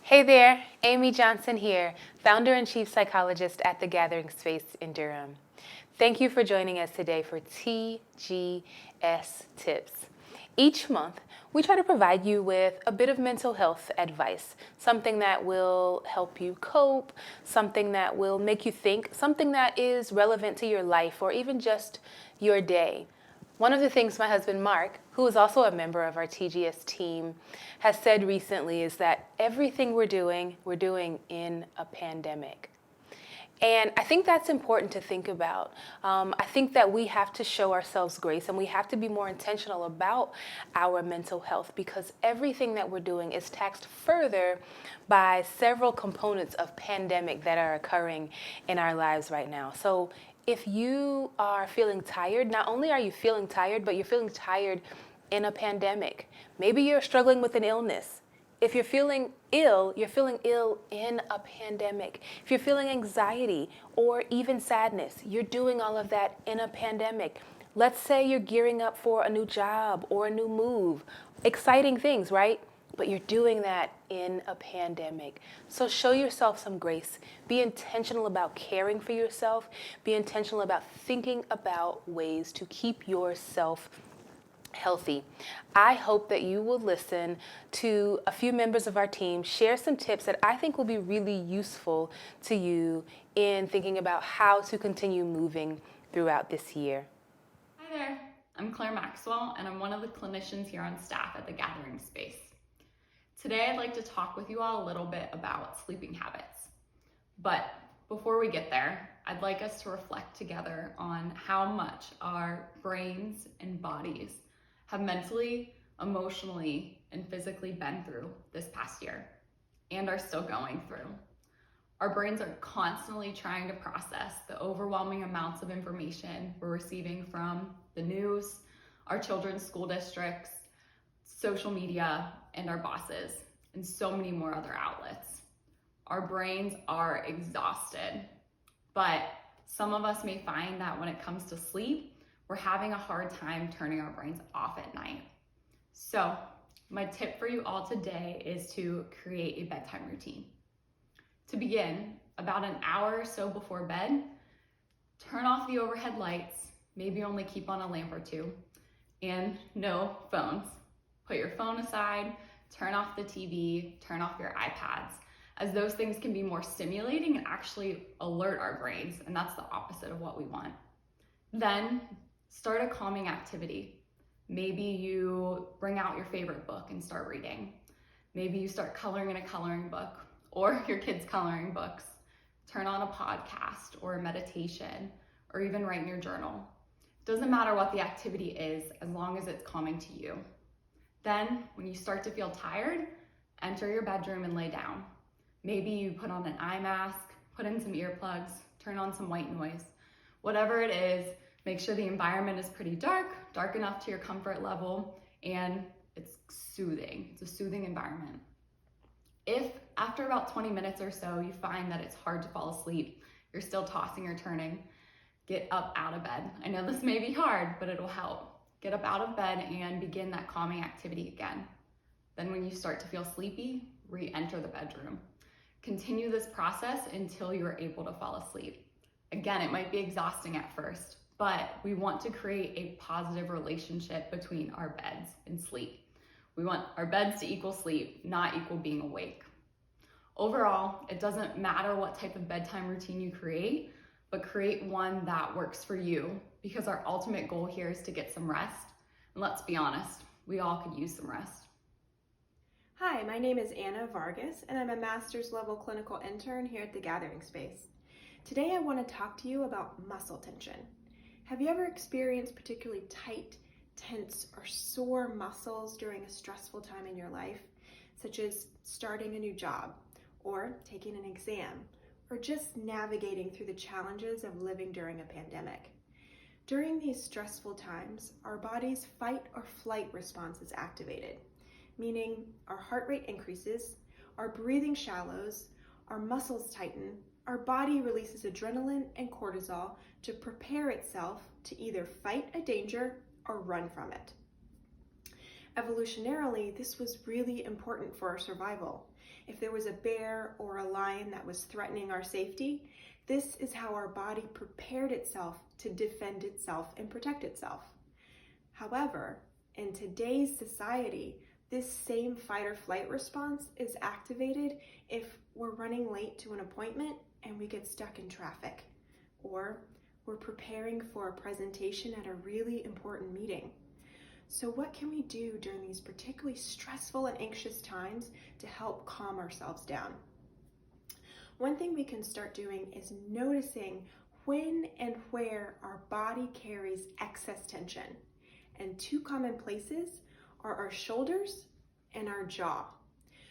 Hey there, Amy Johnson here, founder and chief psychologist at The Gathering Space in Durham. Thank you for joining us today for TGS Tips. Each month, we try to provide you with a bit of mental health advice, something that will help you cope, something that will make you think, something that is relevant to your life or even just your day. One of the things my husband Mark, who is also a member of our TGS team, has said recently is that everything we're doing in a pandemic. And I think that's important to think about. I think that we have to show ourselves grace and we have to be more intentional about our mental health because everything that we're doing is taxed further by several components of pandemic that are occurring in our lives right now. So if you are feeling tired, not only are you feeling tired, but you're feeling tired in a pandemic. Maybe you're struggling with an illness. If you're feeling ill, you're feeling ill in a pandemic. If you're feeling anxiety or even sadness, you're doing all of that in a pandemic. Let's say you're gearing up for a new job or a new move. Exciting things, right? But you're doing that in a pandemic. So show yourself some grace. Be intentional about caring for yourself. Be intentional about thinking about ways to keep yourself healthy. I hope that you will listen to a few members of our team share some tips that I think will be really useful to you in thinking about how to continue moving throughout this year. Hi there, I'm Claire Maxwell and I'm one of the clinicians here on staff at the Gathering Space. Today I'd like to talk with you all a little bit about sleeping habits. But before we get there, I'd like us to reflect together on how much our brains and bodies have mentally, emotionally, and physically been through this past year and are still going through. Our brains are constantly trying to process the overwhelming amounts of information we're receiving from the news, our children's school districts, social media, and our bosses, and so many more other outlets. Our brains are exhausted, but some of us may find that when it comes to sleep, we're having a hard time turning our brains off at night. So my tip for you all today is to create a bedtime routine. To begin, about an hour or so before bed, turn off the overhead lights, maybe only keep on a lamp or two, and no phones. Put your phone aside, turn off the TV, turn off your iPads, as those things can be more stimulating and actually alert our brains, and that's the opposite of what we want. Then start a calming activity. Maybe you bring out your favorite book and start reading. Maybe you start coloring in a coloring book or your kids' coloring books. Turn on a podcast or a meditation or even write in your journal. It doesn't matter what the activity is as long as it's calming to you. Then when you start to feel tired, enter your bedroom and lay down. Maybe you put on an eye mask, put in some earplugs, turn on some white noise. Whatever it is, make sure the environment is pretty dark enough to your comfort level, and it's soothing. It's a soothing environment. If after about 20 minutes or so you find that it's hard to fall asleep, you're still tossing or turning, get up out of bed. I know this may be hard, but it'll help. Get up out of bed and begin that calming activity again. Then when you start to feel sleepy, re-enter the bedroom. Continue this process until you're able to fall asleep. Again, it might be exhausting at first, but we want to create a positive relationship between our beds and sleep. We want our beds to equal sleep, not equal being awake. Overall, it doesn't matter what type of bedtime routine you create, but create one that works for you, because our ultimate goal here is to get some rest. And let's be honest, we all could use some rest. Hi, my name is Anna Vargas, and I'm a master's level clinical intern here at the Gathering Space. Today I want to talk to you about muscle tension. Have you ever experienced particularly tight, tense, or sore muscles during a stressful time in your life, such as starting a new job, or taking an exam, or just navigating through the challenges of living during a pandemic? During these stressful times, our body's fight or flight response is activated, meaning our heart rate increases, our breathing shallows, our muscles tighten, our body releases adrenaline and cortisol to prepare itself to either fight a danger or run from it. Evolutionarily, this was really important for our survival. If there was a bear or a lion that was threatening our safety, this is how our body prepared itself to defend itself and protect itself. However, in today's society, this same fight or flight response is activated if we're running late to an appointment and we get stuck in traffic, or we're preparing for a presentation at a really important meeting. So what can we do during these particularly stressful and anxious times to help calm ourselves down? One thing we can start doing is noticing when and where our body carries excess tension. And two common places are our shoulders and our jaw.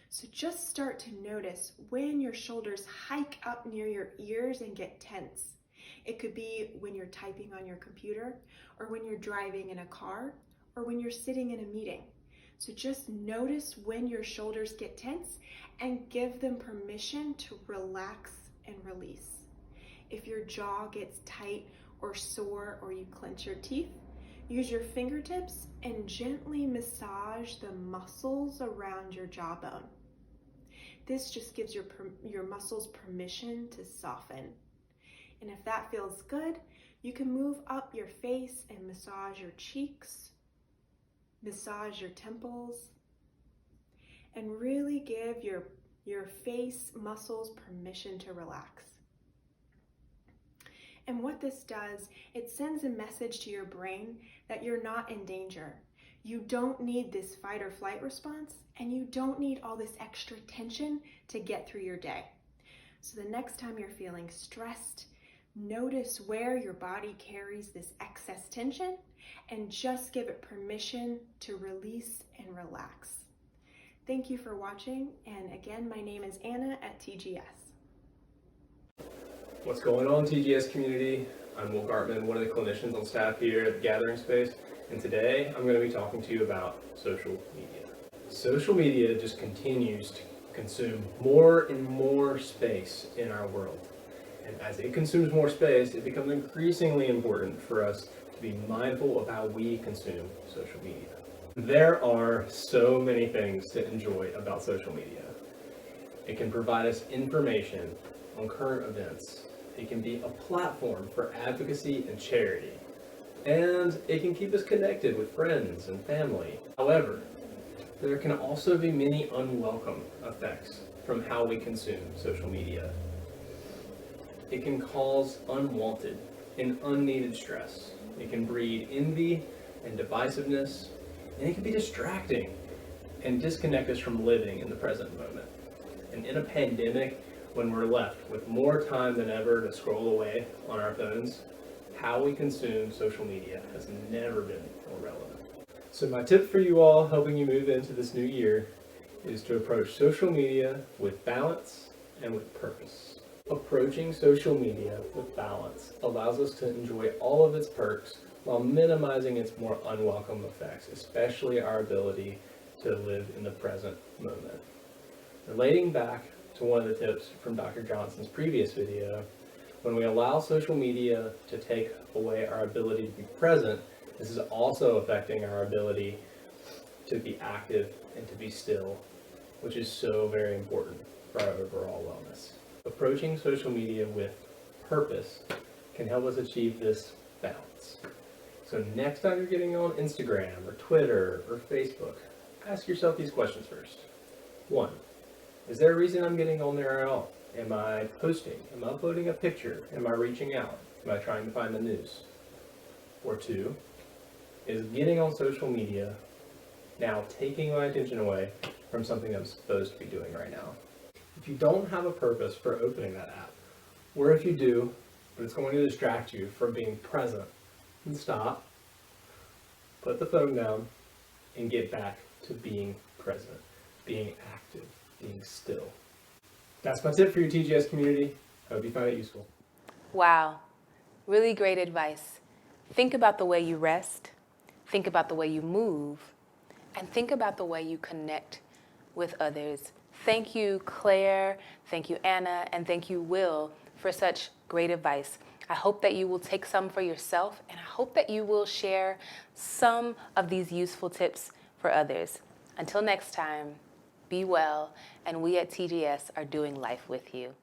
So just start to notice when your shoulders hike up near your ears and get tense. It could be when you're typing on your computer, or when you're driving in a car, or when you're sitting in a meeting. So just notice when your shoulders get tense and give them permission to relax and release. If your jaw gets tight or sore, or you clench your teeth, use your fingertips and gently massage the muscles around your jawbone. This just gives your muscles permission to soften. And if that feels good, you can move up your face and massage your cheeks, massage your temples, and really give your face muscles permission to relax. And what this does, it sends a message to your brain that you're not in danger. You don't need this fight or flight response, and you don't need all this extra tension to get through your day. So the next time you're feeling stressed, notice where your body carries this excess tension and just give it permission to release and relax. Thank you for watching, and again, my name is Anna at TGS. What's going on, TGS community? I'm Will Gartman, one of the clinicians on staff here at the Gathering Space, and today I'm going to be talking to you about social media. Social media just continues to consume more and more space in our world. And as it consumes more space, it becomes increasingly important for us to be mindful of how we consume social media. There are so many things to enjoy about social media. It can provide us information on current events. It can be a platform for advocacy and charity. And it can keep us connected with friends and family. However, there can also be many unwelcome effects from how we consume social media. It can cause unwanted and unneeded stress. It can breed envy and divisiveness, and it can be distracting and disconnect us from living in the present moment. And in a pandemic, when we're left with more time than ever to scroll away on our phones, how we consume social media has never been more relevant. So my tip for you all helping you move into this new year is to approach social media with balance and with purpose. Approaching social media with balance allows us to enjoy all of its perks while minimizing its more unwelcome effects, especially our ability to live in the present moment. Relating back to one of the tips from Dr. Johnson's previous video, when we allow social media to take away our ability to be present, this is also affecting our ability to be active and to be still, which is so very important for our overall wellness. Approaching social media with purpose can help us achieve this balance. So next time you're getting on Instagram or Twitter or Facebook, ask yourself these questions first. 1, is there a reason I'm getting on there at all? Am I posting? Am I uploading a picture? Am I reaching out? Am I trying to find the news? Or 2, is getting on social media now taking my attention away from something I'm supposed to be doing right now? If you don't have a purpose for opening that app, or if you do, but it's going to distract you from being present, then stop, put the phone down, and get back to being present, being active, being still. That's my tip for your TGS community. I hope you find it useful. Wow, really great advice. Think about the way you rest, think about the way you move, and think about the way you connect with others. Thank you, Claire, thank you, Anna, and thank you, Will, for such great advice. I hope that you will take some for yourself, and I hope that you will share some of these useful tips for others. Until next time, be well, and we at TGS are doing life with you.